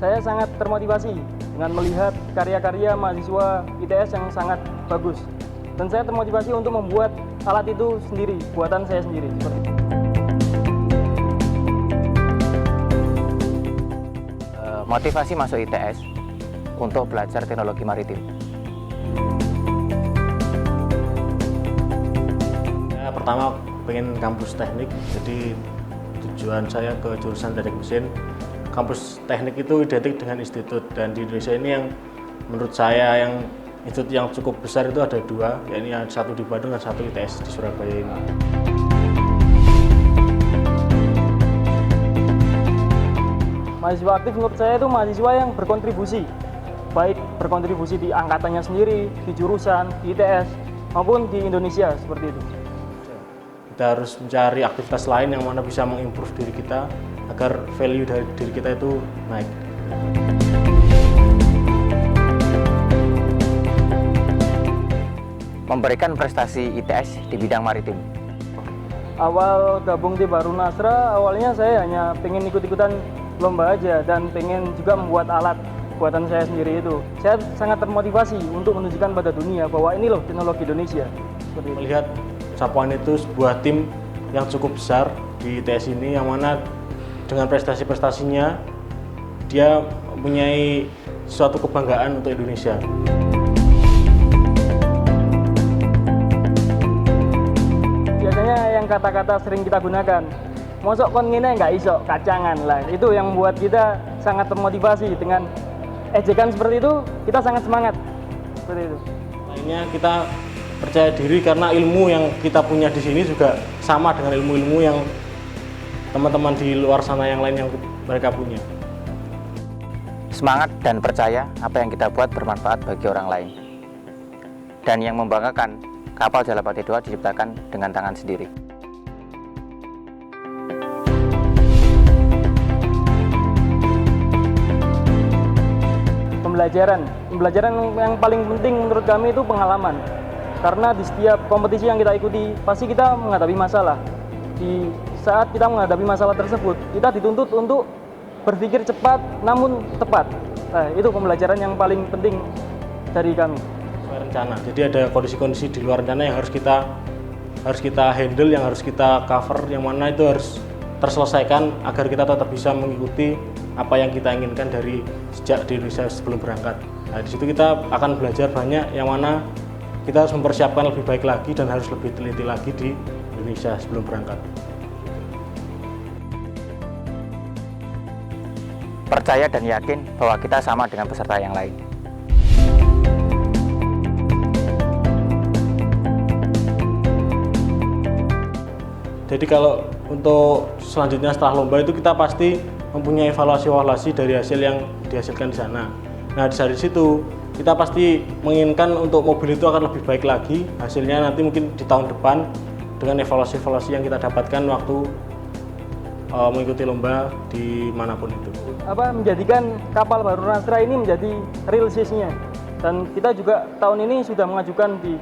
Saya sangat termotivasi dengan melihat karya-karya mahasiswa ITS yang sangat bagus. Dan saya termotivasi untuk membuat alat itu sendiri, buatan saya sendiri. Seperti itu. Motivasi masuk ITS untuk belajar teknologi maritim. Saya pertama pengen kampus teknik, jadi tujuan saya ke jurusan teknik mesin. Kampus teknik itu identik dengan institut, dan di Indonesia ini yang menurut saya yang institut yang cukup besar itu ada dua, yaitu satu di Bandung dan satu ITS di Surabaya ini. Mahasiswa aktif menurut saya itu mahasiswa yang berkontribusi, baik berkontribusi di angkatannya sendiri, di jurusan, di ITS, maupun di Indonesia, seperti itu. Kita harus mencari aktivitas lain yang mana bisa mengimprove diri kita agar value dari diri kita itu naik. Memberikan prestasi ITS di bidang maritim. Awal gabung di Baru Nasra, awalnya saya hanya pengen ikut-ikutan lomba aja dan pengen juga membuat alat buatan saya sendiri itu. Saya sangat termotivasi untuk menunjukkan pada dunia bahwa ini loh teknologi Indonesia. Seperti itu. Melihat Sapuan itu sebuah tim yang cukup besar di ITS ini, yang mana dengan prestasi-prestasinya dia mempunyai suatu kebanggaan untuk Indonesia. Biasanya yang kata-kata sering kita gunakan, mosok kon ngene nggak iso, kacangan lah. Itu yang membuat kita sangat termotivasi. Dengan ejekan seperti itu, kita sangat semangat. Seperti itu. Lainnya kita percaya diri karena ilmu yang kita punya di sini juga sama dengan ilmu-ilmu yang teman-teman di luar sana yang lain yang mereka punya. Semangat dan percaya apa yang kita buat bermanfaat bagi orang lain. Dan yang membanggakan, kapal Jalapati 2 diciptakan dengan tangan sendiri. Pembelajaran yang paling penting menurut kami itu pengalaman. Karena di setiap kompetisi yang kita ikuti, pasti kita menghadapi masalah. Di saat kita menghadapi masalah tersebut, kita dituntut untuk berpikir cepat namun tepat. Nah, itu pembelajaran yang paling penting dari kami. Sesuai rencana. Jadi ada kondisi-kondisi di luar rencana yang harus kita handle, yang harus kita cover, yang mana itu harus terselesaikan agar kita tetap bisa mengikuti apa yang kita inginkan dari sejak di Indonesia sebelum berangkat. Nah, di situ kita akan belajar banyak, yang mana kita harus mempersiapkan lebih baik lagi dan harus lebih teliti lagi di Indonesia sebelum berangkat. Percaya dan yakin bahwa kita sama dengan peserta yang lain. Jadi kalau untuk selanjutnya setelah lomba itu kita pasti mempunyai evaluasi dari hasil yang dihasilkan di sana. Nah, dari situ kita pasti menginginkan untuk mobil itu akan lebih baik lagi hasilnya nanti mungkin di tahun depan dengan evaluasi-evaluasi yang kita dapatkan waktu mengikuti lomba di manapun itu. Menjadikan kapal Baru Nasra ini menjadi real size-nya. Dan kita juga tahun ini sudah mengajukan di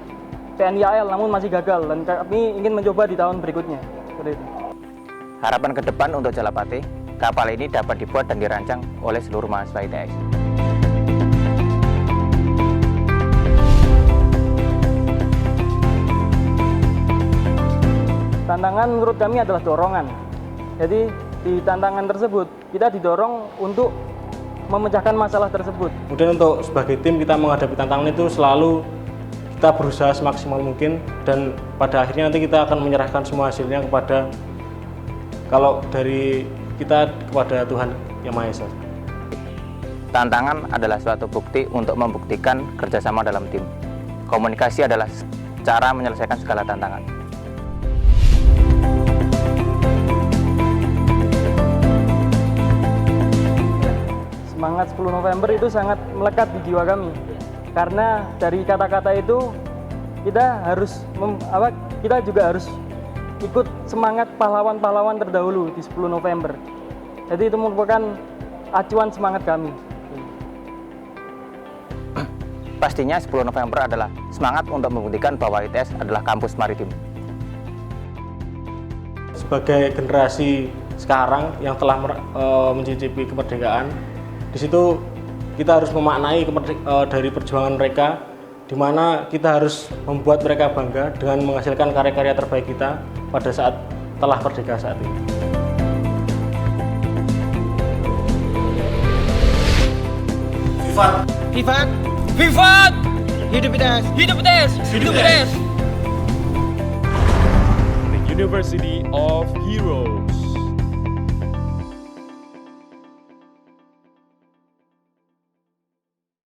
TNI AL namun masih gagal, dan kami ingin mencoba di tahun berikutnya. Seperti itu. Harapan ke depan untuk Jalapati, kapal ini dapat dibuat dan dirancang oleh seluruh mahasiswa ITS. Tantangan menurut kami adalah dorongan. Jadi di tantangan tersebut kita didorong untuk memecahkan masalah tersebut. Kemudian untuk sebagai tim kita menghadapi tantangan itu selalu kita berusaha semaksimal mungkin, dan pada akhirnya nanti kita akan menyerahkan semua hasilnya kepada kepada Tuhan Yang Maha Esa. Tantangan adalah suatu bukti untuk membuktikan kerjasama dalam tim. Komunikasi adalah cara menyelesaikan segala tantangan. Semangat 10 November itu sangat melekat di jiwa kami. Karena dari kata-kata itu kita juga harus ikut semangat pahlawan-pahlawan terdahulu di 10 November. Jadi itu merupakan acuan semangat kami. Pastinya 10 November adalah semangat untuk membuktikan bahwa ITS adalah kampus maritim. Sebagai generasi sekarang yang telah mencicipi kemerdekaan, Di situ kita harus memaknai dari perjuangan mereka, di mana kita harus membuat mereka bangga dengan menghasilkan karya-karya terbaik kita pada saat telah merdeka saat ini. Vivat! Vivat! Vivat! Hidup ITS! Hidup ITS! Hidup ITS! The University of Hero.